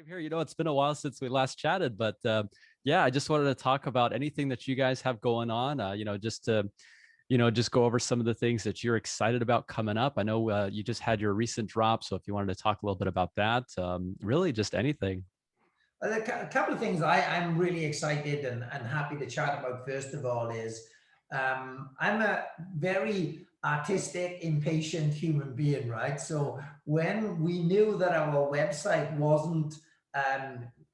Same here. It's been a while since we last chatted, but yeah, I just wanted to talk about anything that you guys have going on. Just to, just go over some of the things that you're excited about coming up. I know you just had your recent drop, so if you wanted to talk a little bit about that, really just anything. A couple of things I'm really excited and happy to chat about. First of all, is I'm a very artistic, impatient human being, right? So when we knew that our website wasn't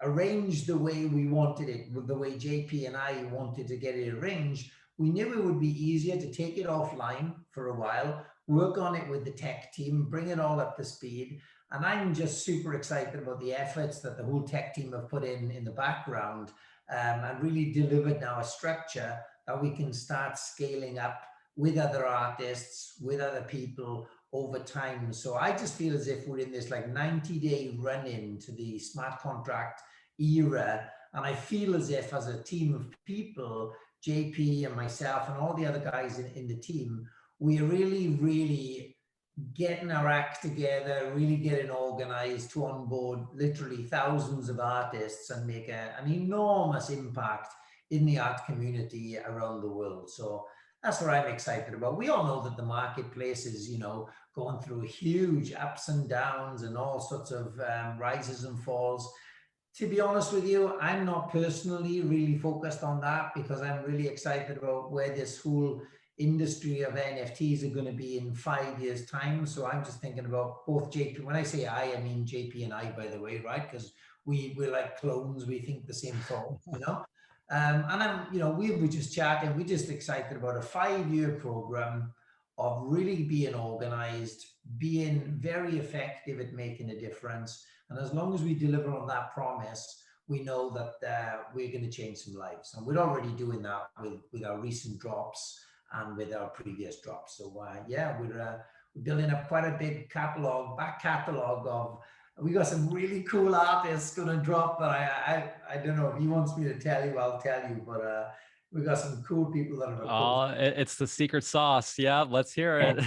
arranged the way we wanted it, with the way JP and I wanted to get it arranged, we knew it would be easier to take it offline for a while, work on it with the tech team, bring it all up to speed. And I'm just super excited about the efforts that the whole tech team have put in the background, and really delivered now a structure that we can start scaling up with other artists, with other people over time. So I just feel as if we're in this like 90-day run-in to the smart contract era. And I feel as if, as a team of people, JP and myself and all the other guys in the team, we're really getting our act together, really getting organized to onboard literally thousands of artists and make an enormous impact in the art community around the world. So that's what I'm excited about. We all know that the marketplace is, going through huge ups and downs and all sorts of rises and falls. To be honest with you, I'm not personally really focused on that, because I'm really excited about where this whole industry of NFTs are going to be in 5 years' time. So I'm just thinking about both JP. When I say I mean JP and I, by the way, right? Because we're like clones. We think the same thoughts, And we were just chatting. We're just excited about a 5-year program of really being organized, being very effective at making a difference. And as long as we deliver on that promise, we know that we're going to change some lives. And we're already doing that with our recent drops and with our previous drops. So yeah, we're building up quite a big back catalog of, we got some really cool artists going to drop, but I don't know if he wants me to tell you, I'll tell you, but we got some cool people that are. Oh, it's the secret sauce. Yeah, let's hear it.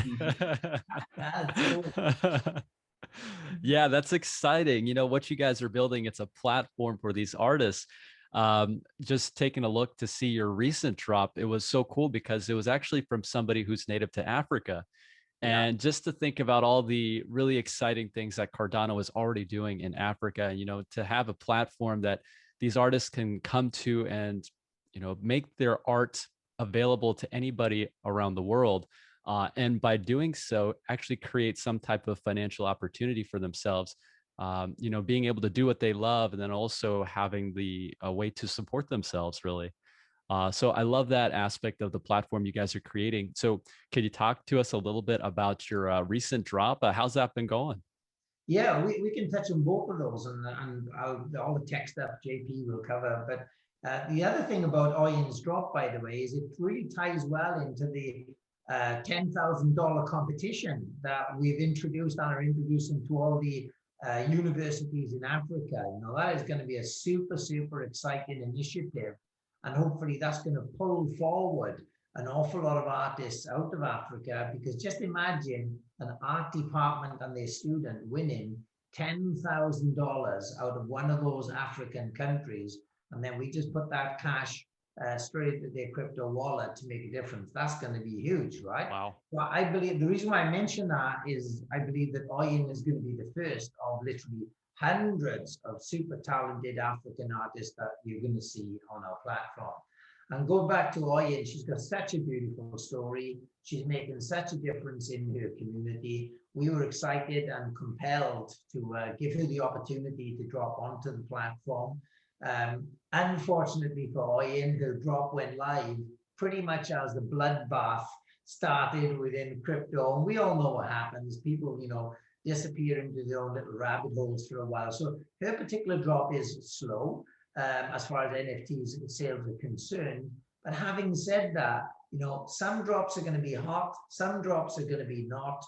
Yeah, that's exciting. What you guys are building, it's a platform for these artists. Just taking a look to see your recent drop, it was so cool because it was actually from somebody who's native to Africa. And just to think about all the really exciting things that Cardano is already doing in Africa, to have a platform that these artists can come to and, make their art available to anybody around the world. And by doing so, actually create some type of financial opportunity for themselves. Being able to do what they love, and then also having a way to support themselves, really. So I love that aspect of the platform you guys are creating. So can you talk to us a little bit about your recent drop? How's that been going? Yeah, we can touch on both of those, and all the tech stuff JP will cover. But the other thing about Oyin's drop, by the way, is it really ties well into the $10,000 competition that we've introduced and are introducing to all the universities in Africa. That is going to be a super exciting initiative, and hopefully that's going to pull forward an awful lot of artists out of Africa, because just imagine an art department and their student winning $10,000 out of one of those African countries, and then we just put that cash straight into their crypto wallet to make a difference. That's going to be huge, right? Wow. Well, I believe the reason why I mention that is I believe that Oyin is going to be the first of literally hundreds of super talented African artists that you're going to see on our platform. And go back to Oyin, she's got such a beautiful story. She's making such a difference in her community. We were excited and compelled to give her the opportunity to drop onto the platform. Unfortunately for Oyin, her drop went live pretty much as the bloodbath started within crypto. And we all know what happens. People, disappear into their own little rabbit holes for a while. So her particular drop is slow as far as NFTs sales are concerned. But having said that, some drops are going to be hot, some drops are going to be not.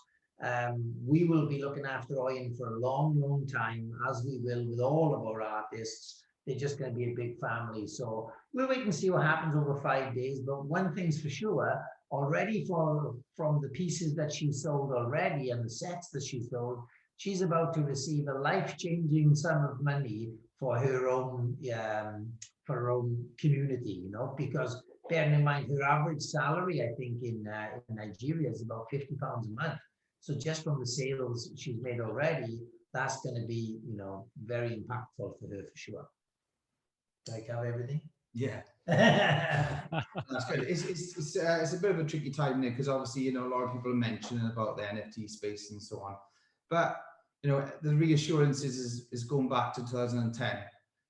We will be looking after Oyin for a long time, as we will with all of our artists. They're just going to be a big family. So we'll wait and see what happens over 5 days. But one thing's for sure, already from the pieces that she sold already and the sets that she sold, she's about to receive a life-changing sum of money for her own community, you know, because bearing in mind her average salary, I think in Nigeria is about £50 a month. So just from the sales she's made already, that's going to be, you know, very impactful for her for sure. Did I cover everything? Yeah. That's good. It's a bit of a tricky time there because obviously, you know, a lot of people are mentioning about the NFT space and so on. But, you know, the reassurance is going back to 2010,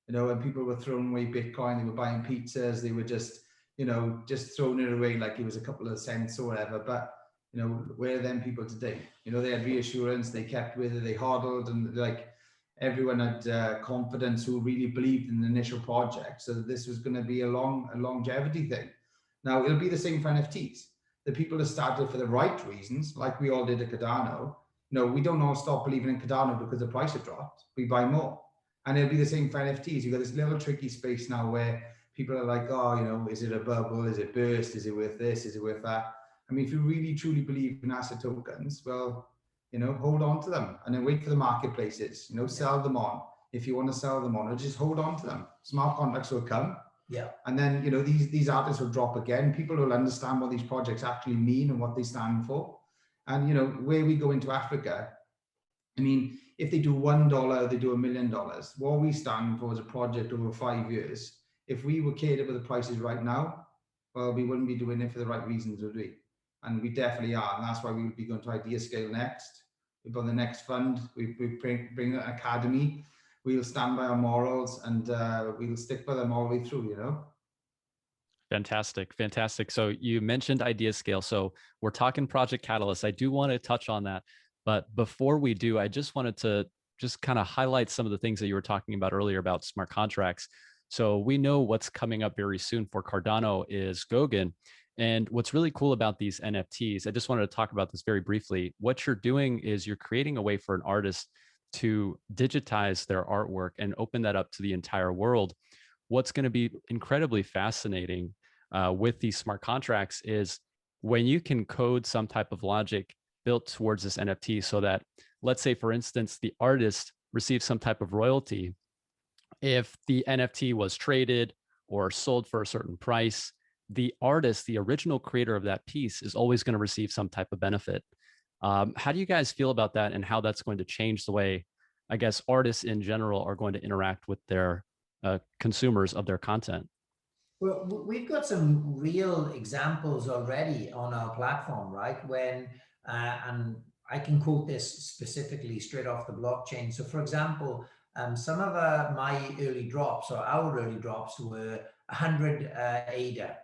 you know, when people were throwing away Bitcoin, they were buying pizzas, they were just, you know, just throwing it away like it was a couple of cents or whatever. But, you know, where are them people today? You know, they had reassurance, they kept with it, they hodled, and like everyone had confidence who really believed in the initial project. So that this was going to be a longevity thing. Now it'll be the same for NFTs. The people that started for the right reasons, like we all did at Cardano, you know, we don't all stop believing in Cardano because the price had dropped. We buy more. And it'll be the same for NFTs. You've got this little tricky space now where people are like, oh, you know, is it a bubble? Is it burst? Is it worth this? Is it worth that? I mean, if you really truly believe in asset tokens, well, you know, hold on to them and then wait for the marketplaces, you know, sell them on. If you want to sell them on, or just hold on to them. Smart contracts will come. Yeah. And then, you know, these artists will drop again. People will understand what these projects actually mean and what they stand for. And, you know, where we go into Africa, I mean, if they do $1, they do $1 million. What we stand for is a project over 5 years. If we were catered with the prices right now, well, we wouldn't be doing it for the right reasons, would we? And we definitely are. And that's why we will be going to Idea Scale next. We've got the next fund. We bring an academy. We'll stand by our morals and we'll stick by them all the way through, you know? Fantastic. Fantastic. So you mentioned Idea Scale. So we're talking Project Catalyst. I do want to touch on that. But before we do, I just wanted to just kind of highlight some of the things that you were talking about earlier about smart contracts. So we know what's coming up very soon for Cardano is Goguen. And what's really cool about these NFTs, I just wanted to talk about this very briefly. What you're doing is you're creating a way for an artist to digitize their artwork and open that up to the entire world. What's going to be incredibly fascinating with these smart contracts is when you can code some type of logic built towards this NFT so that, let's say, for instance, the artist receives some type of royalty. If the NFT was traded or sold for a certain price, the artist, the original creator of that piece, is always going to receive some type of benefit. How do you guys feel about that and how that's going to change the way, I guess, artists in general are going to interact with their consumers of their content? Well, we've got some real examples already on our platform, right? When, and I can quote this specifically straight off the blockchain. So for example, some of my early drops or our early drops were 100 ADA.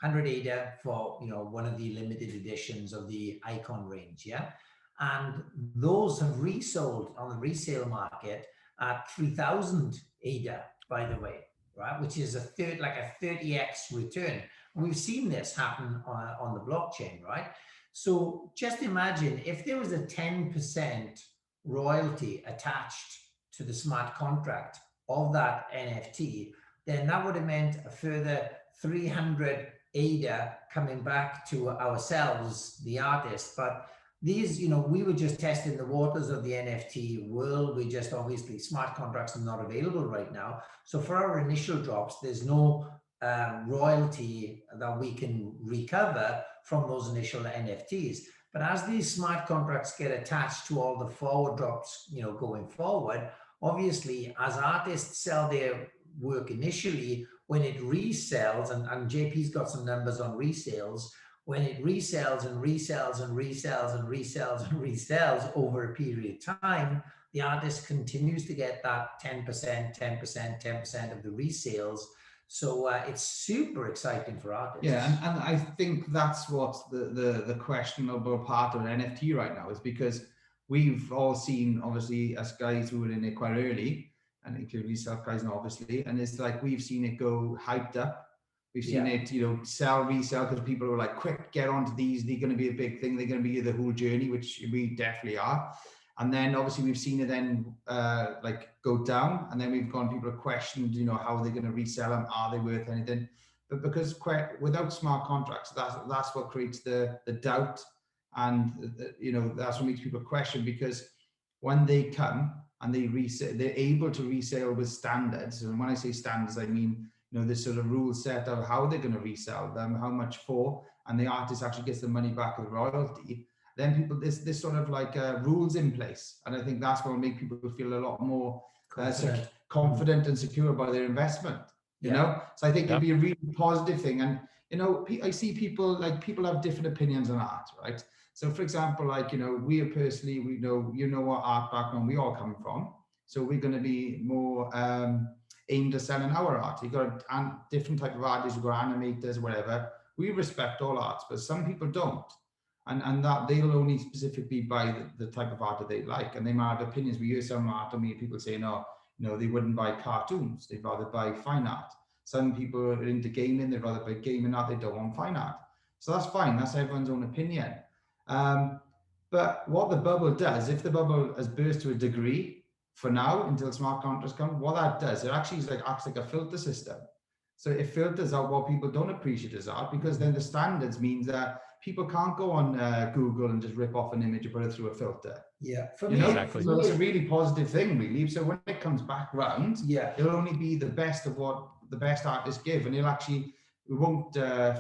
100 ADA for, you know, one of the limited editions of the icon range, yeah? And those have resold on the resale market at 3,000 ADA, by the way, right? Which is a 30x return. And we've seen this happen on the blockchain, right? So just imagine if there was a 10% royalty attached to the smart contract of that NFT, then that would have meant a further 300 ADA coming back to ourselves, the artist. But these, you know, we were just testing the waters of the NFT world. We just obviously, smart contracts are not available right now. So for our initial drops, there's no royalty that we can recover from those initial NFTs. But as these smart contracts get attached to all the forward drops, you know, going forward, obviously, as artists sell their work initially, when it resells, and JP's got some numbers on resales, when it resells and resells and resells and resells and resells over a period of time, the artist continues to get that 10%, 10%, 10% of the resales. So it's super exciting for artists. Yeah, and I think that's what the questionable part of an NFT right now is, because we've all seen, obviously, us guys who were in it quite early, and including yourself, KAIZN, obviously, and it's like we've seen it go hyped up. We've seen it, you know, sell, resell, because people are like, quick, get onto these. They're going to be a big thing. They're going to be the whole journey, which we definitely are. And then obviously we've seen it then like go down, and then we've gone, people have questioned, you know, how are they going to resell them? Are they worth anything? But because without smart contracts, that's what creates the doubt, and you know, that's what makes people question, because when they come and they resell, they're able to resell with standards. And when I say standards, I mean, you know, this sort of rule set of how they're going to resell them, how much for, and the artist actually gets the money back with royalty. Then people, this sort of like rules in place. And I think that's what will make people feel a lot more confident and secure about their investment, you know? So I think it'd be a really positive thing. And, you know, I see people have different opinions on art, right? So for example, like, you know, we personally, we know, you know, what art background we all come from. So we're going to be more aimed at selling our art. You've got a different type of artists, you've got animators, whatever. We respect all arts, but some people don't. And that they'll only specifically buy the type of art that they like. And they might have opinions. We hear some art, I mean, people say, no, you know, they wouldn't buy cartoons. They'd rather buy fine art. Some people are into gaming. They'd rather buy gaming art. They don't want fine art. So that's fine. That's everyone's own opinion. But what the bubble does, if the bubble has burst to a degree for now, until smart contracts come, what that does, it actually is acts like a filter system. So it filters out what people don't appreciate as art, because then the standards means that people can't go on Google and just rip off an image and put it through a filter. Yeah, for me, exactly. So it's a really positive thing, really. So when it comes back round, it'll only be the best of what the best artists give, and we won't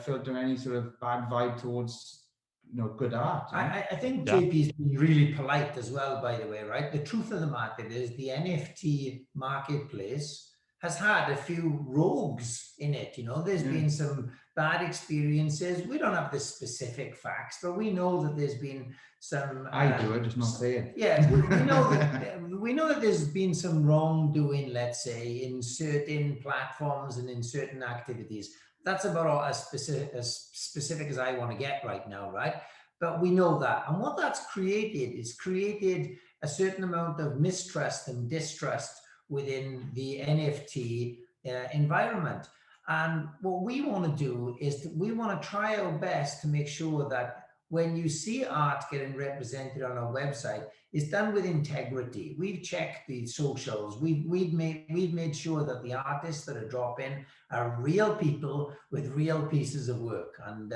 filter any sort of bad vibe towards, you know, good art. You know? I think JP's been really polite as well, by the way, right? The truth of the matter is the NFT marketplace has had a few rogues in it. You know, there's been some bad experiences. We don't have the specific facts, but we know that there's been some. I just not say it. Yeah, we know that there's been some wrongdoing, let's say, in certain platforms and in certain activities. That's about as specific as I want to get right now, right? But we know that. And what that's created is created a certain amount of mistrust and distrust within the NFT environment. And what we want to do is we want to try our best to make sure that when you see art getting represented on our website, it's done with integrity. We've checked the socials. We've made sure that the artists that are dropping are real people with real pieces of work. And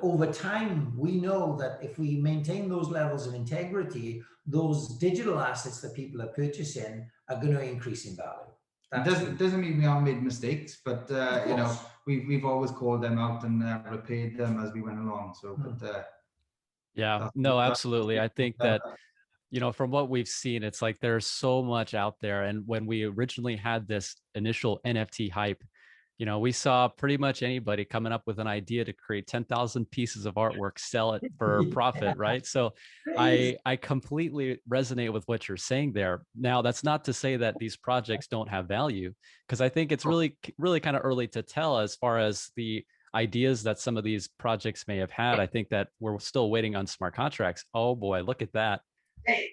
over time, we know that if we maintain those levels of integrity, those digital assets that people are purchasing are going to increase in value. It doesn't mean we haven't made mistakes, but you know, we've always called them out and repaired them as we went along. So, but yeah, no, absolutely. I think that, you know, from what we've seen, it's like there's so much out there. And when we originally had this initial NFT hype, you know, we saw pretty much anybody coming up with an idea to create 10,000 pieces of artwork, sell it for profit, right? So I completely resonate with what you're saying there. Now, that's not to say that these projects don't have value, because I think it's really kind of early to tell as far as the ideas that some of these projects may have had. I think that we're still waiting on smart contracts. Oh boy, look at that. Hey,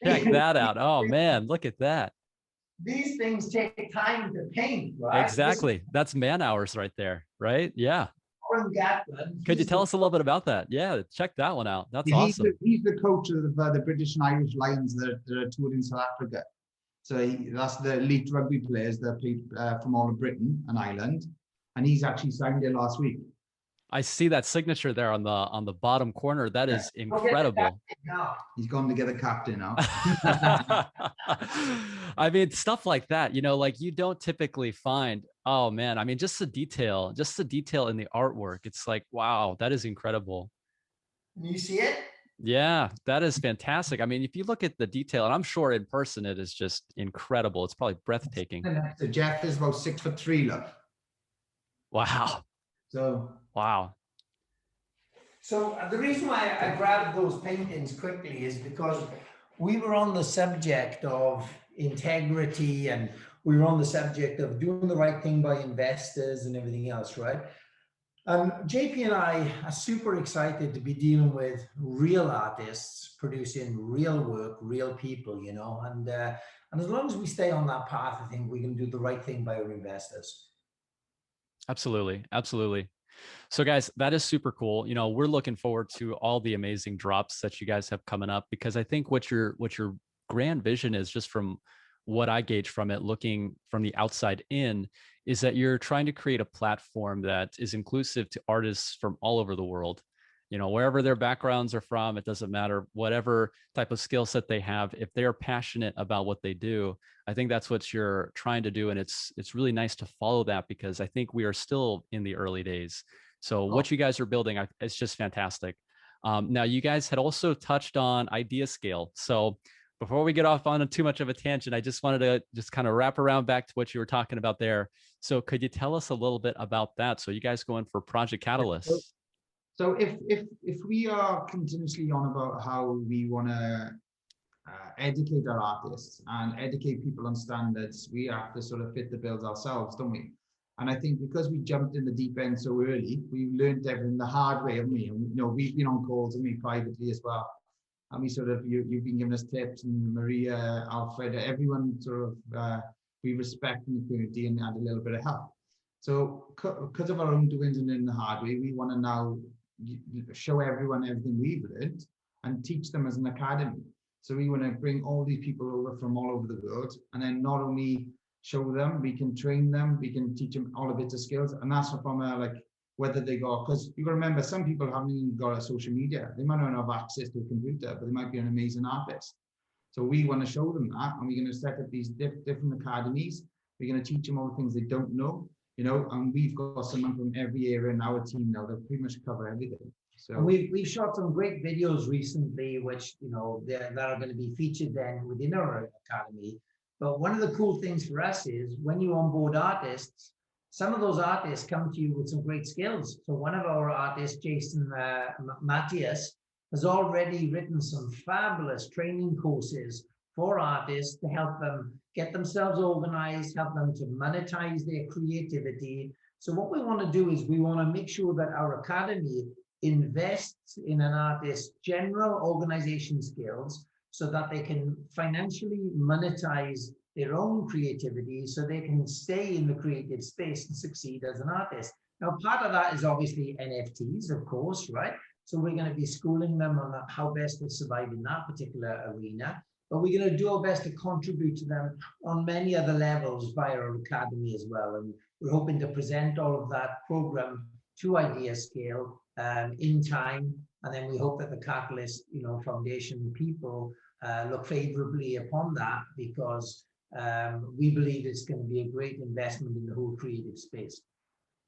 check that out. Oh man, look at that. These things take time to paint, right? Exactly. That's man hours right there, right? Yeah. Could you tell us a little bit about that? Yeah, check that one out. That's awesome. He's the coach of the British and Irish Lions that are toured in South Africa. So that's the elite rugby players that played from all of Britain and Ireland. And he's actually signed there last week. I see that signature there on the bottom corner. That is incredible. He's gone to get a captain now. I mean, stuff like that, you know, like you don't typically find. Oh man, I mean, just the detail in the artwork. It's like, wow, that is incredible. You see it? Yeah, that is fantastic. I mean, if you look at the detail, and I'm sure in person it is just incredible. It's probably breathtaking. So Jeff is about 6'3", look. Wow. So wow. So the reason why I grabbed those paintings quickly is because we were on the subject of integrity, and we were on the subject of doing the right thing by investors and everything else, right? JP and I are super excited to be dealing with real artists producing real work, real people, you know, and as long as we stay on that path, I think we can do the right thing by our investors. Absolutely. Absolutely. So guys, that is super cool. You know, we're looking forward to all the amazing drops that you guys have coming up, because I think what your grand vision is, just from what I gauge from it, looking from the outside in, is that you're trying to create a platform that is inclusive to artists from all over the world. you know, wherever their backgrounds are from, it doesn't matter, whatever type of skill set they have, if they're passionate about what they do, I think that's what you're trying to do. And it's really nice to follow that, because I think we are still in the early days. So what you guys are building, it's just fantastic. Now, you guys had also touched on idea scale. So before we get off on too much of a tangent, I just wanted to just kind of wrap around back to what you were talking about there. So could you tell us a little bit about that? So you guys going for Project Catalyst? So if we are continuously on about how we want to educate our artists and educate people on standards, we have to sort of fit the bills ourselves, don't we? And I think because we jumped in the deep end so early, we learned everything the hard way, haven't we? And, you know, we've been on calls with me privately as well. And we sort of, you've been giving us tips, and Maria, Alfred, everyone sort of, we respect in the community and add a little bit of help. So because of our own doings and in the hard way, we want to now show everyone everything we've learned and teach them as an academy. So we want to bring all these people over from all over the world, and then not only show them, we can train them, we can teach them all the bits of skills. And that's from like whether they got, because you got to remember, some people haven't even got a social media. They might not have access to a computer, but they might be an amazing artist. So we want to show them that, and we're going to set up these different academies. We're going to teach them all the things they don't know, you know, and we've got someone from every area in our team now that pretty much cover everything. So we've shot some great videos recently, which, you know, that are going to be featured then within our academy. But one of the cool things for us is when you onboard artists, some of those artists come to you with some great skills. So one of our artists, Jason Matthias, has already written some fabulous training courses for artists to help them get themselves organized, help them to monetize their creativity. So what we want to do is we want to make sure that our academy invests in an artist's general organization skills so that they can financially monetize their own creativity, so they can stay in the creative space and succeed as an artist. Now, part of that is obviously NFTs, of course, right? So we're going to be schooling them on how best to survive in that particular arena, but we're going to do our best to contribute to them on many other levels via our academy as well. And we're hoping to present all of that program to Idea Scale in time. And then we hope that the Catalyst, you know, Foundation people look favorably upon that, because we believe it's going to be a great investment in the whole creative space.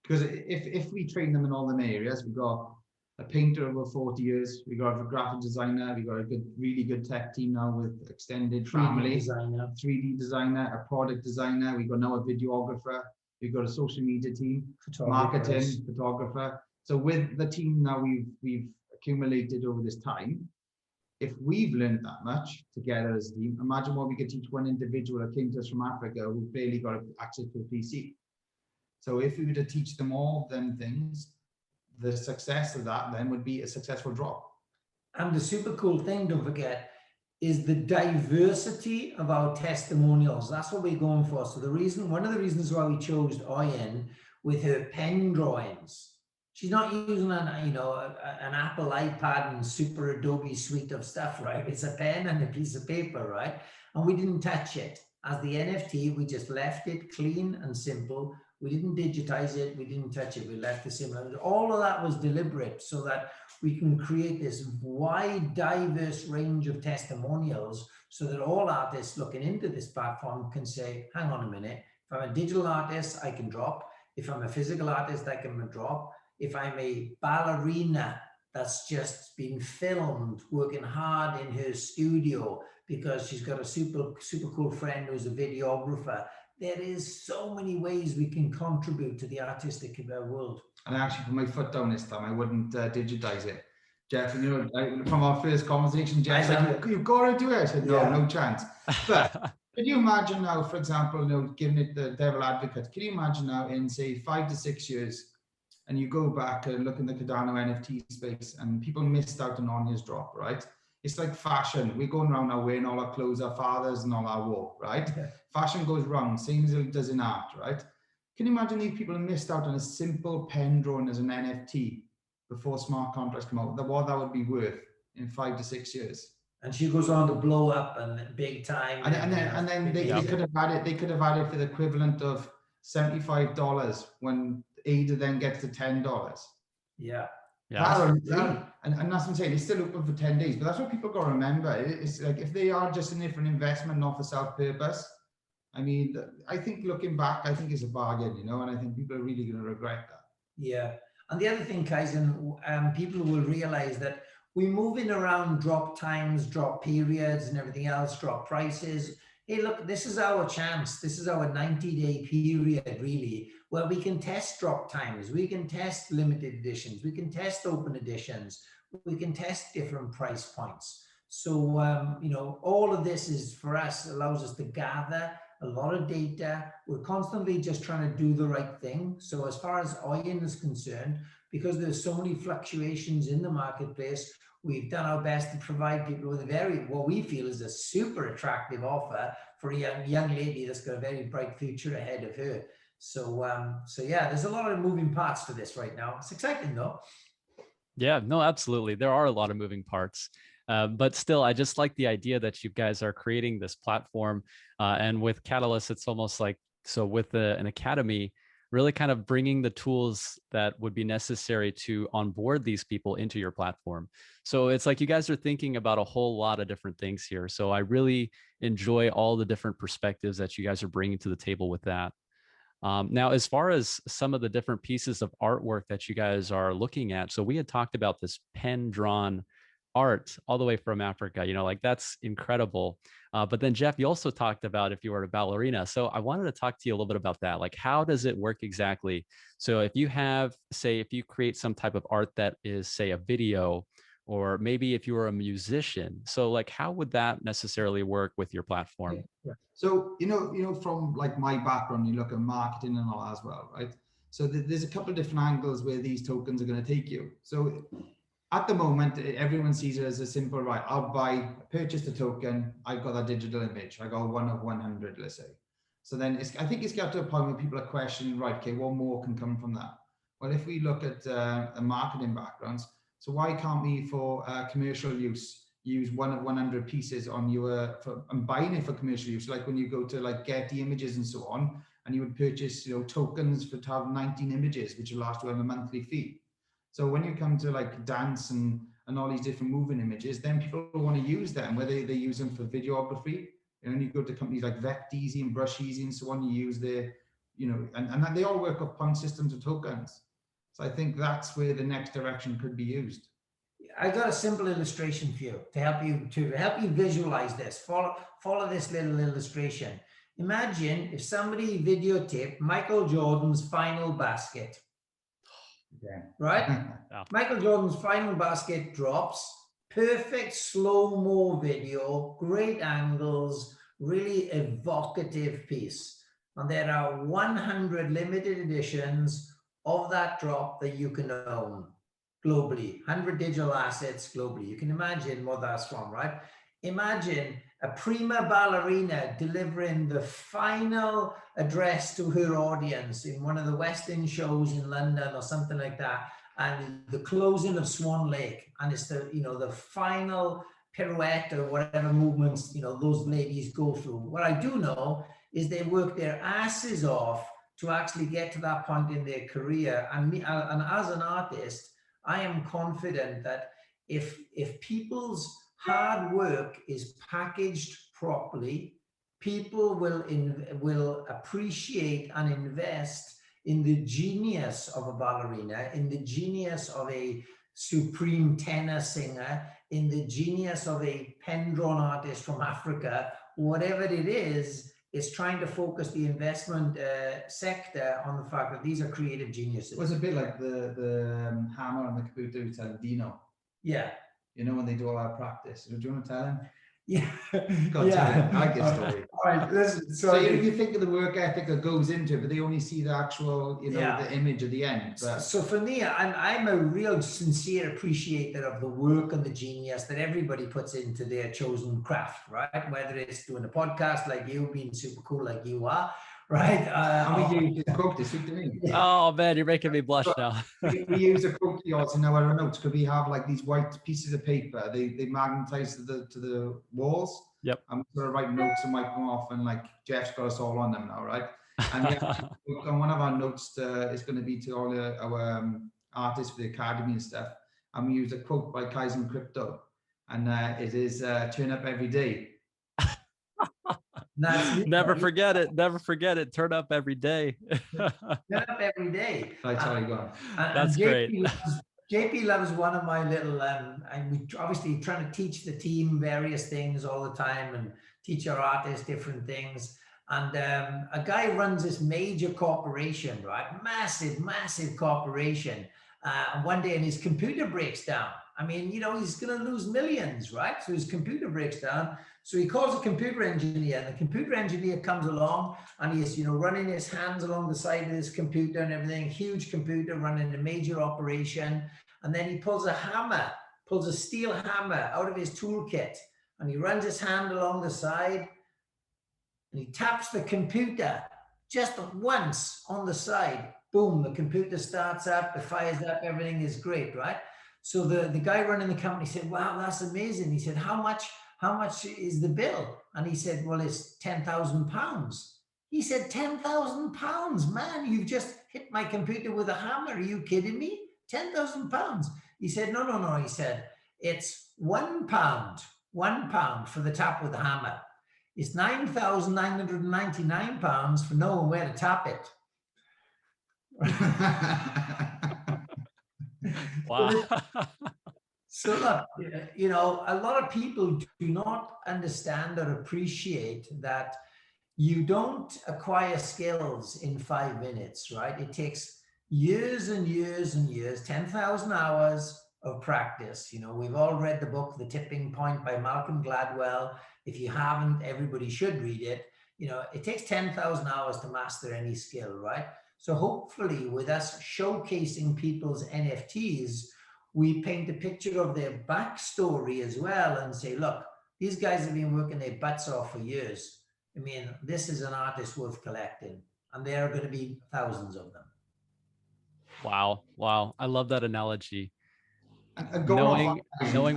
Because if we train them in all them areas, we've got a painter over 40 years, we got a graphic designer, we got a really good tech team now with extended family, 3D designer, a product designer, we got now a videographer, we've got a social media team, marketing, photographer. So with the team now we've accumulated over this time, if we've learned that much together as a team, imagine what we could teach one individual that came to us from Africa who barely got access to a PC. So if we were to teach them all them things, the success of that then would be a successful drop. And the super cool thing, don't forget, is the diversity of our testimonials. That's what we're going for. So one of the reasons why we chose Oyen with her pen drawings, she's not using an Apple iPad and super Adobe suite of stuff, right? It's a pen and a piece of paper, right? And we didn't touch it. As the NFT, we just left it clean and simple. We didn't digitize it. We didn't touch it. We left it simple. All of that was deliberate so that we can create this wide, diverse range of testimonials so that all artists looking into this platform can say, hang on a minute, if I'm a digital artist, I can drop. If I'm a physical artist, I can drop. If I'm a ballerina that's just been filmed working hard in her studio because she's got a super cool friend who's a videographer, there is so many ways we can contribute to the artistic world. And I actually put my foot down this time. I wouldn't digitize it. Jeff, you know, from our first conversation, Jeff said, you've got to do it. I said, no, no chance. But can you imagine now, for example, you know, giving it the devil advocate, can you imagine now in, say, 5 to 6 years, and you go back and look in the Cardano NFT space and people missed out on his drop, right? It's like fashion. We're going around now wearing all our clothes our fathers and all our war, right? Yeah. Fashion goes wrong, same as it does in art, right? Can you imagine if people missed out on a simple pen drawing as an NFT before smart contracts come out, what that would be worth in 5 to 6 years? And she goes on to blow up and big time. And then they could have had it for the equivalent of $75 when Ada then gets to $10. Yeah. Yeah. and that's what I'm saying. It's still open for 10 days, but that's what people got to remember. It's like if they are just in there for an investment, not for self-purpose. I mean, I think looking back, I think it's a bargain, you know, and I think people are really going to regret that. Yeah. And the other thing, Kaizen, people will realize that we're moving around drop times, drop periods and everything else, drop prices. Hey, look, this is our chance. This is our 90-day period, really, where we can test drop times. We can test limited editions. We can test open editions. We can test different price points. So, you know, all of this is for us, allows us to gather a lot of data. We're constantly just trying to do the right thing. So as far as OYIN is concerned, because there's so many fluctuations in the marketplace, we've done our best to provide people with a very, what we feel is a super attractive offer for a young lady that's got a very bright future ahead of her. So, so yeah, there's a lot of moving parts to this right now. It's exciting though. Yeah, no, absolutely. There are a lot of moving parts. But still, I just like the idea that you guys are creating this platform. And with Catalyst, it's almost like, so with an academy, really kind of bringing the tools that would be necessary to onboard these people into your platform. So it's like you guys are thinking about a whole lot of different things here. So I really enjoy all the different perspectives that you guys are bringing to the table with that. Now, as far as some of the different pieces of artwork that you guys are looking at, so we had talked about this pen drawn art all the way from Africa, you know, like that's incredible. But then Jeff, you also talked about if you were a ballerina. So I wanted to talk to you a little bit about that. Like, how does it work exactly? So if you have, say, if you create some type of art that is, say, a video, or maybe if you were a musician, so like, how would that necessarily work with your platform? Yeah. So, you know, from like my background, you look at marketing and all as well, right? So there's a couple of different angles where these tokens are going to take you. So at the moment, everyone sees it as a simple, right, I'll purchase the token, I've got that digital image, I got 1 of 100, let's say. So then I think it's got to a point where people are questioning, right, okay, what more can come from that? Well, if we look at marketing backgrounds, so why can't we, for commercial use 1 of 100 pieces on your, and buying it for commercial use, like when you go to like get the images and so on, and you would purchase, you know, tokens to have 19 images, which will last you on a monthly fee. So when you come to like dance and all these different moving images, then people want to use them, whether they use them for videography. You know, you go to companies like VectEasy and BrushEasy and so on, you use their, you know, and they all work upon systems of tokens. So I think that's where the next direction could be used. I got a simple illustration for you to help you visualize this. Follow this little illustration. Imagine if somebody videotaped Michael Jordan's final basket. Yeah. Right? Yeah. Michael Jordan's final basket drops, perfect slow-mo video, great angles, really evocative piece. And there are 100 limited editions of that drop that you can own globally, 100 digital assets globally. You can imagine what that's from, right? Imagine a prima ballerina delivering the final address to her audience in one of the West End shows in London or something like that, and the closing of Swan Lake, and it's the, you know, the final pirouette or whatever movements, you know, those ladies go through. What I do know is they work their asses off to actually get to that point in their career. And as an artist, I am confident that if people's hard work is packaged properly, people will appreciate and invest in the genius of a ballerina, in the genius of a supreme tenor singer, in the genius of a pen-drawn artist from Africa. Whatever it is trying to focus the investment sector on the fact that these are creative geniuses. It was a bit like the hammer on the computer who tell Dino. Yeah. You know, when they do all our practice. Do you want to tell him? Yeah. God, yeah. I like his story. All right, listen. So if you think of the work ethic that goes into it, but they only see the actual, you know, Yeah. the image at the end. But so for me, I'm a real sincere appreciator of the work and the genius that everybody puts into their chosen craft, right? Whether it's doing a podcast like you, being super cool like you are, right? and we use Coke to speak to me. Oh man, you're making me blush now. we use a Coke kiosk in our notes because we have like these white pieces of paper. They magnetize to the walls. Yep. I'm sort of writing notes and wipe them off, and like Jeff's got us all on them now, right? And we have on one of our notes is going to be to all our artists for the academy and stuff, and we used a quote by Kaizen Crypto, and it is turn up every day. Never forget it. Never forget it. Turn up every day. Turn up every day. Right, sorry, go on. That's great. JP loves one of my little, and we obviously trying to teach the team various things all the time and teach our artists different things. And a guy runs this major corporation, right? Massive, massive corporation. And one day and his computer breaks down. I mean, you know, he's going to lose millions, right? So his computer breaks down. So he calls a computer engineer, and the computer engineer comes along and he's, you know, running his hands along the side of this computer and everything, huge computer running a major operation. And then he pulls a hammer, pulls a steel hammer out of his toolkit, and he runs his hand along the side and he taps the computer just once on the side. Boom, the computer starts up, it fires up, everything is great, right? So the guy running the company said, wow, that's amazing. He said, how much is the bill? And he said, well, it's £10,000. He said, £10,000, man, you've just hit my computer with a hammer. Are you kidding me? £10,000. He said, no. He said, it's £1 for the tap with the hammer. It's £9,999 for knowing where to tap it. Wow. So look, you know, a lot of people do not understand or appreciate that you don't acquire skills in 5 minutes, right? It takes years and years and years, 10,000 hours of practice. You know, we've all read the book, The Tipping Point by Malcolm Gladwell. If you haven't, everybody should read it. You know, it takes 10,000 hours to master any skill, right? So hopefully with us showcasing people's NFTs, we paint a picture of their backstory as well and say, look, these guys have been working their butts off for years. I mean, this is an artist worth collecting, and there are going to be thousands of them. Wow. Wow. I love that analogy. Knowing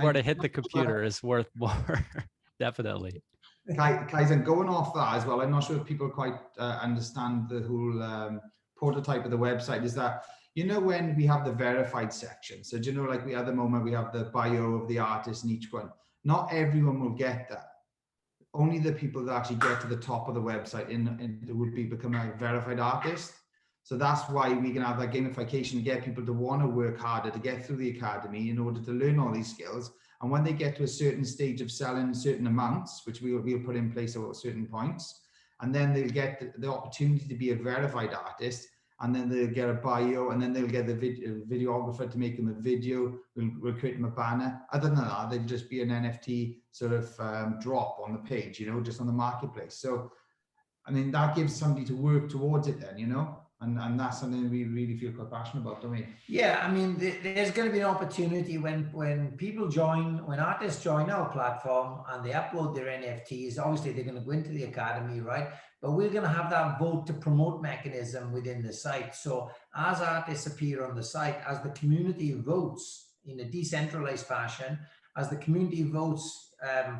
where to hit the computer is worth more. Definitely. Kaizen, going off that as well, I'm not sure if people quite understand the whole prototype of the website, is that, you know, when we have the verified section, so do you know, like we at the moment, we have the bio of the artist in each one. Not everyone will get that. Only the people that actually get to the top of the website would become a verified artist. So that's why we can have that gamification to get people to want to work harder to get through the academy in order to learn all these skills. And when they get to a certain stage of selling certain amounts, which we'll put in place at certain points, and then they'll get the opportunity to be a verified artist, and then they'll get a bio, and then they'll get the videographer to make them a video. We'll create them a banner. Other than that, they'll just be an NFT sort of drop on the page, you know, just on the marketplace. So, I mean, that gives somebody to work towards it then, you know, and that's something we really feel quite passionate about, don't we? Yeah, I mean, there's going to be an opportunity when people join, when artists join our platform and they upload their NFTs, obviously they're going to go into the academy, right? But we're going to have that vote to promote mechanism within the site. So as artists appear on the site, as the community votes in a decentralized fashion, as the community votes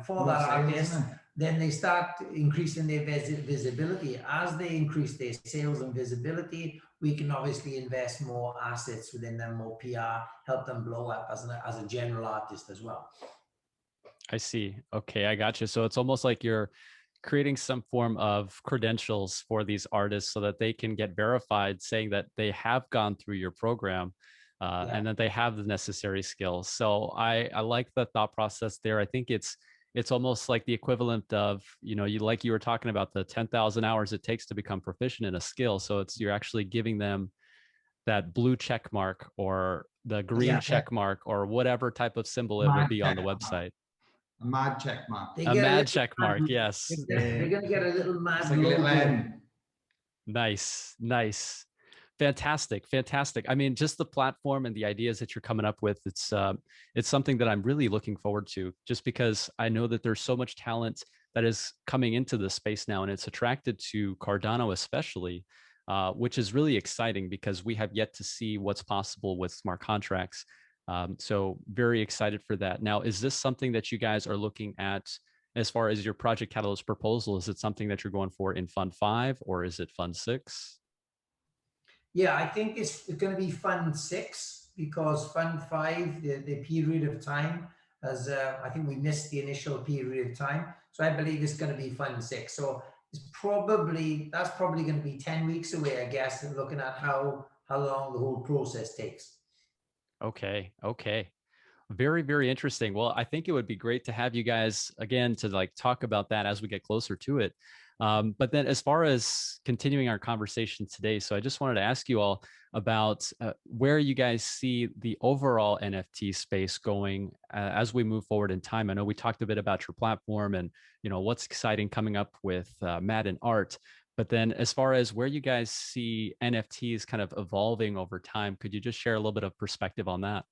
for that artist, then they start increasing their visibility. As they increase their sales and visibility, we can obviously invest more assets within them, more PR, help them blow up as a general artist as well. I see. Okay, I got you. So it's almost like you're creating some form of credentials for these artists so that they can get verified, saying that they have gone through your program and that they have the necessary skills. So I like the thought process there. I think it's almost like the equivalent of, you know, you were talking about the 10,000 hours it takes to become proficient in a skill. So you're actually giving them that blue check mark or the green check mark or whatever type of symbol it would be on the website. A mad check mark. A mad check mark, yes. They're going to get a little mad logo. Nice. Fantastic. I mean, just the platform and the ideas that you're coming up with, it's something that I'm really looking forward to, just because I know that there's so much talent that is coming into this space now, and it's attracted to Cardano especially, which is really exciting because we have yet to see what's possible with smart contracts. So very excited for that. Now, is this something that you guys are looking at as far as your Project Catalyst proposal? Is it something that you're going for in Fund 5 or is it Fund 6? Yeah, I think it's going to be Fund 6. because Fund 5, the period of time, as I think we missed the initial period of time. So I believe it's going to be Fund 6. So that's probably going to be 10 weeks away, I guess, and looking at how long the whole process takes. Okay. Okay. Very, very interesting. Well, I think it would be great to have you guys again to like talk about that as we get closer to it. But then as far as continuing our conversation today, so I just wanted to ask you all about where you guys see the overall NFT space going as we move forward in time. I know we talked a bit about your platform and, you know, what's exciting coming up with Mad and Art. But then as far as where you guys see NFTs kind of evolving over time, could you just share a little bit of perspective on that?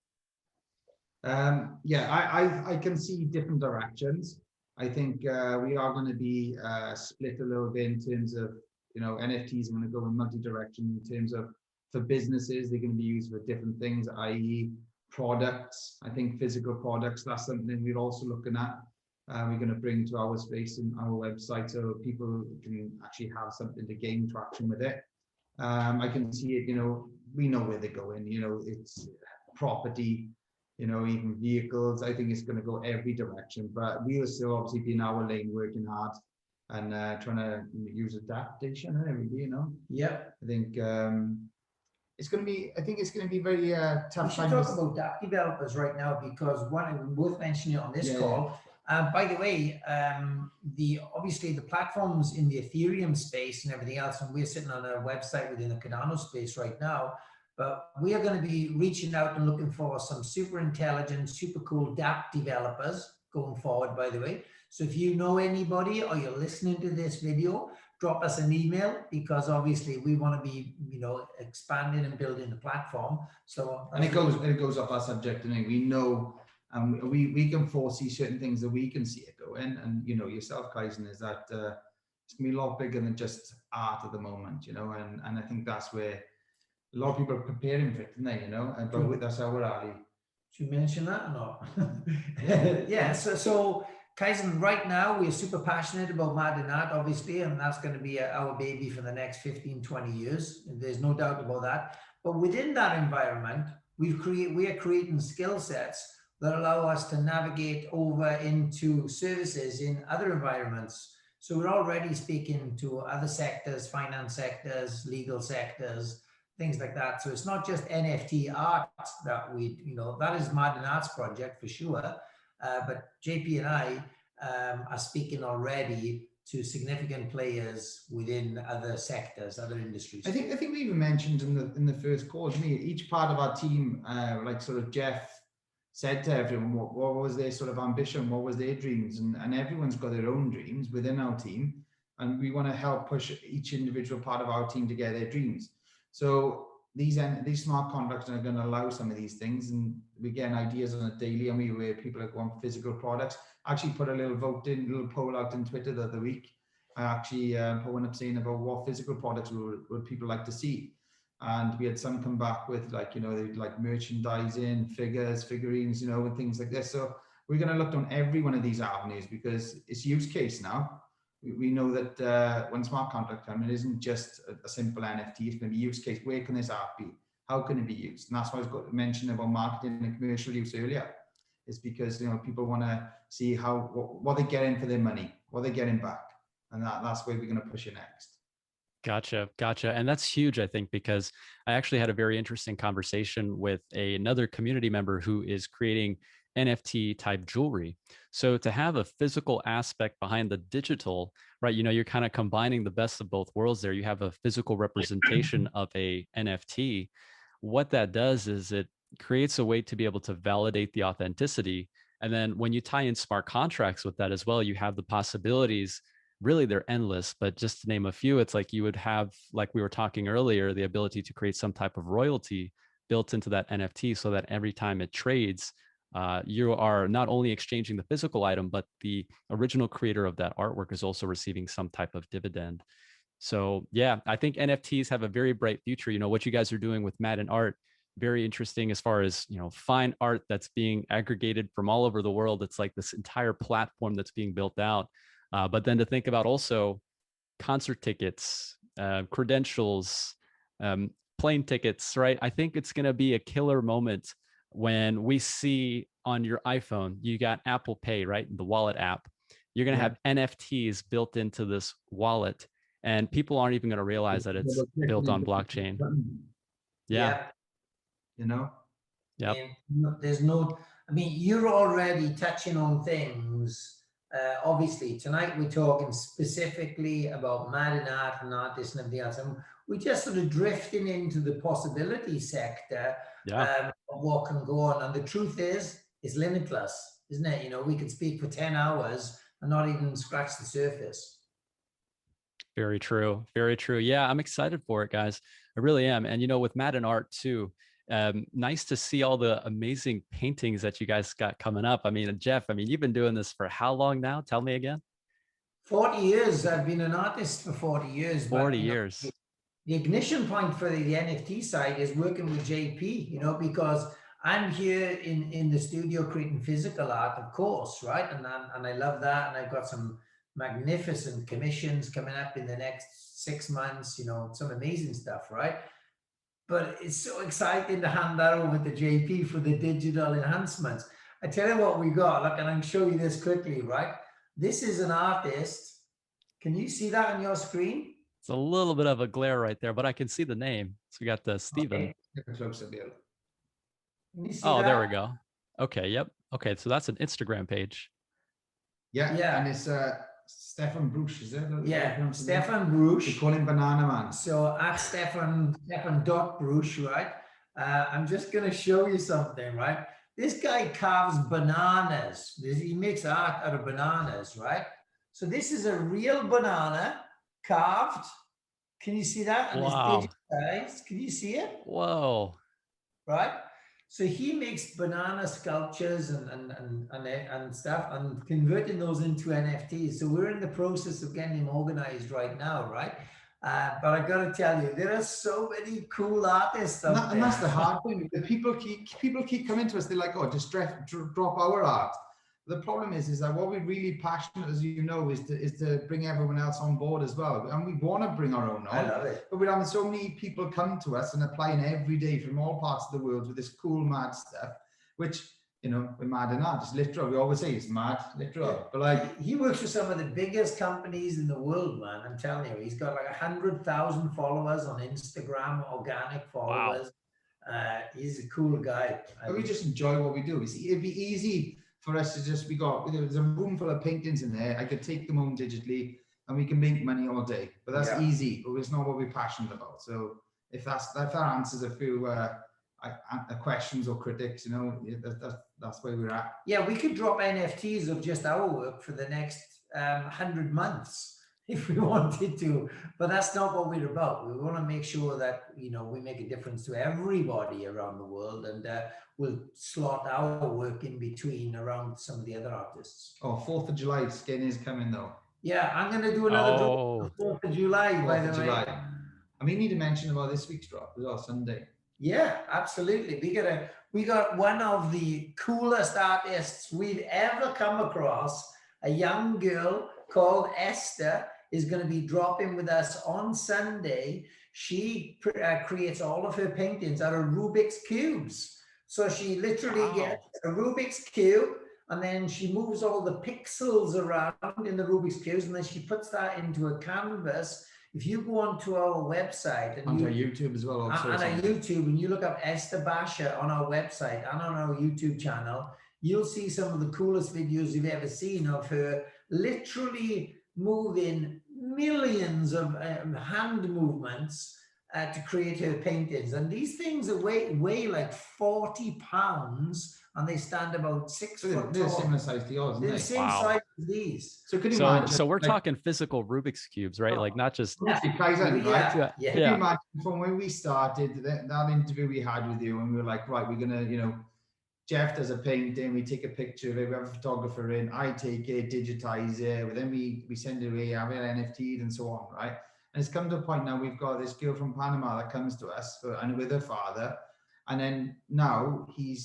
Yeah, I can see different directions. I think we are going to be split a little bit in terms of, you know, NFTs are going to go in multi-direction in terms of, for businesses, they're going to be used for different things, i.e. products. I think physical products, that's something we're also looking at. We're going to bring to our space and our website so people can actually have something to gain traction with it. I can see it, you know, we know where they're going, you know, it's property, you know, even vehicles. I think it's going to go every direction, but we'll still obviously be in our lane working hard and trying to use adaptation and everything, you know. Yep. I think it's going to be, I think it's going to be very tough. We should talk about app developers right now, because one, we both mentioned it on this call. By the way, obviously the platforms in the Ethereum space and everything else, and we're sitting on a website within the Cardano space right now, but we are going to be reaching out and looking for some super intelligent, super cool dApp developers going forward, by the way. So if you know anybody or you're listening to this video, drop us an email, because obviously we want to be, you know, expanding and building the platform. So and it goes off our subject, and we know, we can foresee certain things that we can see it going, and you know yourself, Kaizen, is that it's gonna be a lot bigger than just art at the moment, you know, and I think that's where a lot of people are preparing for it, aren't they, you know, but that's our alley. Should you mention that or not? Yeah, so Kaizen, right now we're super passionate about Mad and Art, obviously, and that's going to be our baby for the next 15, 20 years. There's no doubt about that. But within that environment, we are creating skill sets that allow us to navigate over into services in other environments. So we're already speaking to other sectors, finance sectors, legal sectors, things like that. So it's not just NFT art that we, you know, that is Mad and Art's project for sure. But JP and I are speaking already to significant players within other sectors, other industries. I think we even mentioned in the first call, didn't we? Each part of our team, like sort of Jeff said to everyone what was their sort of ambition, what was their dreams, and everyone's got their own dreams within our team, and we want to help push each individual part of our team to get their dreams. So these smart contracts are going to allow some of these things, and we get ideas on a daily, and where people want physical products. I actually put a little little poll out on Twitter the other week. I actually put one up saying about what physical products would people like to see, and we had some come back with, like, you know, they like merchandising, figurines, you know, and things like this. So we're going to look on every one of these avenues, because it's use case now. We know that when smart contract comes, it isn't just a simple NFT. It's going to be use case. Where can this art be? How can it be used? And that's why I was going to mention about marketing and commercial use earlier. Is because, you know, people want to see what they're getting for their money, what they're getting back, and that's where we're going to push it next. Gotcha. And that's huge, I think, because I actually had a very interesting conversation with another community member who is creating NFT type jewelry. So to have a physical aspect behind the digital, right? You know, you're kind of combining the best of both worlds there. You have a physical representation of a NFT. What that does is it creates a way to be able to validate the authenticity. And then when you tie in smart contracts with that as well, you have the possibilities. Really, they're endless, but just to name a few, it's like you would have, like we were talking earlier, the ability to create some type of royalty built into that NFT, so that every time it trades, you are not only exchanging the physical item, but the original creator of that artwork is also receiving some type of dividend. So yeah, I think NFTs have a very bright future. You know, what you guys are doing with Mad and Art, very interesting as far as, you know, fine art that's being aggregated from all over the world. It's like this entire platform that's being built out. But then to think about also concert tickets, credentials, plane tickets, right? I think it's going to be a killer moment when we see on your iPhone, you got Apple Pay, right? The wallet app. You're going to have NFTs built into this wallet, and people aren't even going to realize that it's built on blockchain. Yeah. You know? Yep. There's no, I mean, you're already touching on things. Obviously, tonight we're talking specifically about Mad in Art and artists and everything else. And we're just sort of drifting into the possibility sector of what can go on. And the truth is, it's limitless, isn't it? You know, we could speak for 10 hours and not even scratch the surface. Very true. Very true. Yeah, I'm excited for it, guys. I really am. And, you know, with Mad in Art too, nice to see all the amazing paintings that you guys got coming up. I mean, Jeff, I mean, you've been doing this for how long now? Tell me again. 40 years. I've been an artist for 40 years. 40 years. The ignition point for the NFT side is working with JP, you know, because I'm here in the studio creating physical art, of course, right? And I love that. And I've got some magnificent commissions coming up in the next 6 months, you know, some amazing stuff, right? But it's so exciting to hand that over to JP for the digital enhancements. I tell you what we got, look, and I can show you this quickly, right? This is an artist. Can you see that on your screen? It's a little bit of a glare right there, but I can see the name. So we got the Stephen. Okay. Oh, there we go. Okay, yep. Okay, so that's an Instagram page. Yeah. And it's Stefan Bruch, is it? Yeah, Stefan Bruch. We call him Banana Man. So at Stefan Bruch, right? I'm just going to show you something, right? This guy carves bananas. He makes art out of bananas, right? So this is a real banana carved. Can you see that? And wow. It's digitized. Can you see it? Whoa. Right? So he makes banana sculptures and stuff and converting those into NFTs. So we're in the process of getting him organized right now, right? But I got to tell you, there are so many cool artists out there. And that's the hard thing. The people keep coming to us. They're like, oh, just drop our art. The problem is that what we're really passionate, as you know, is to bring everyone else on board as well. And we want to bring our own on. I love it. But we're having so many people come to us and applying every day from all parts of the world with this cool, mad stuff, which, you know, we're mad in art. It's literal. We always say it's mad, literal. Yeah. But like, he works with some of the biggest companies in the world, man. I'm telling you, he's got like 100,000 followers on Instagram, organic followers. Wow. He's a cool guy. But we just enjoy what we do. It'd be easy for us to just, there's a room full of paintings in there. I could take them home digitally and we can make money all day, but that's easy, but it's not what we're passionate about. So if that answers a few questions or critics, you know, that's where we're at. Yeah, we could drop NFTs of just our work for the next 100 months if we wanted to, but that's not what we're about. We want to make sure that, you know, we make a difference to everybody around the world, and we'll slot our work in between around some of the other artists. Oh, 4th of July skin is coming though. Yeah, I'm going to do another drop for 4th of July, by the way. And we need to mention about this week's drop as well, Sunday. Yeah, absolutely. We got one of the coolest artists we've ever come across. A young girl called Esther is going to be dropping with us on Sunday. She creates all of her paintings out of Rubik's cubes. So she literally gets a Rubik's cube, and then she moves all the pixels around in the Rubik's cubes, and then she puts that into a canvas. If you go onto our website and onto YouTube as well, also, on our YouTube, and you look up Esther Basha on our website and on our YouTube channel, you'll see some of the coolest videos you've ever seen of her literally moving millions of hand movements to create her paintings. And these things weigh like 40 pounds, and they stand about 6 foot tall. They're similar size to yours, they're the same size as these. So could you imagine? So we're talking physical Rubik's cubes, right? Like not just KAIZN, right? Yeah. Could you imagine from when we started that interview we had with you, and we were like, right, we're gonna, you know, Jeff does a painting, we take a picture of it, we have a photographer in, I take it, digitize it, but then we send it away, have it NFT'd and so on, right? And it's come to a point now we've got this girl from Panama that comes to us and with her father, and then now he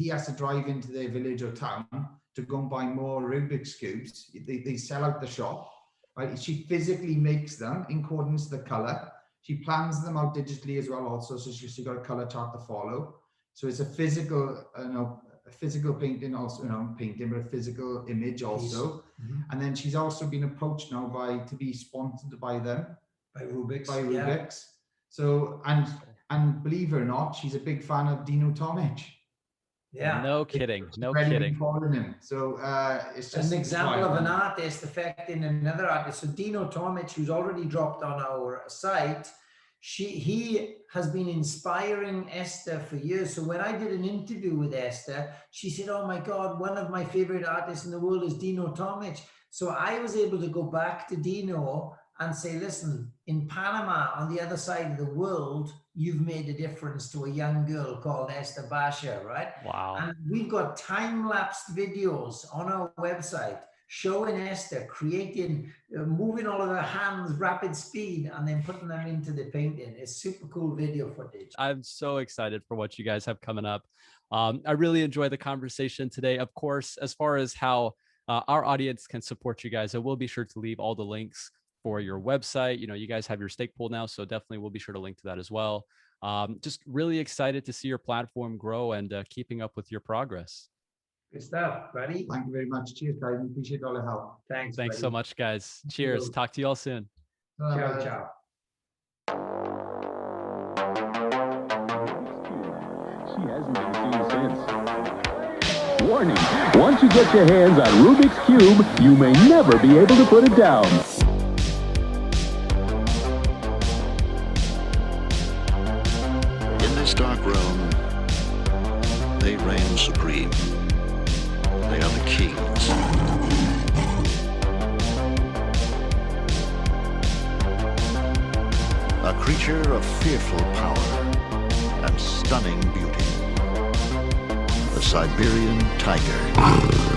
has to drive into their village or town to go and buy more Rubik's cubes. They sell out the shop, right? She physically makes them in accordance to the color. She plans them out digitally as well also, so she got a color chart to follow. So it's a physical, a physical painting also, painting, but a physical image also. And then she's also been approached now to be sponsored by them. By Rubik's. Yeah. So, and believe it or not, she's a big fan of Dino Tomic. Yeah. No kidding. No really kidding. Following him. So it's just an example of an artist affecting another artist. So Dino Tomic, who's already dropped on our site, he has been inspiring Esther for years. So when I did an interview with Esther, she said, "Oh my God, one of my favorite artists in the world is Dino Tomic." So I was able to go back to Dino and say, "Listen, in Panama, on the other side of the world, you've made a difference to a young girl called Esther Basha, right?" Wow. And we've got time-lapsed videos on our website showing Esther creating, moving all of her hands rapid speed and then putting them into the painting. It's super cool video footage. I'm so excited for what you guys have coming up. I really enjoyed the conversation today. Of course, as far as how our audience can support you guys, I will be sure to leave all the links for your website. You guys have your stake pool now, so definitely we'll be sure to link to that as well. Just really excited to see your platform grow and keeping up with your progress. Good stuff, buddy. Thank you very much. Cheers, guys. Appreciate all the help. Thanks buddy. So much, guys. Cheers. Talk to you all soon. Ciao, ciao. She hasn't been seen since. Warning, once you get your hands on Rubik's Cube, you may never be able to put it down. In this dark realm, they reign supreme. They are the kings. A creature of fearful power and stunning beauty. The Siberian tiger.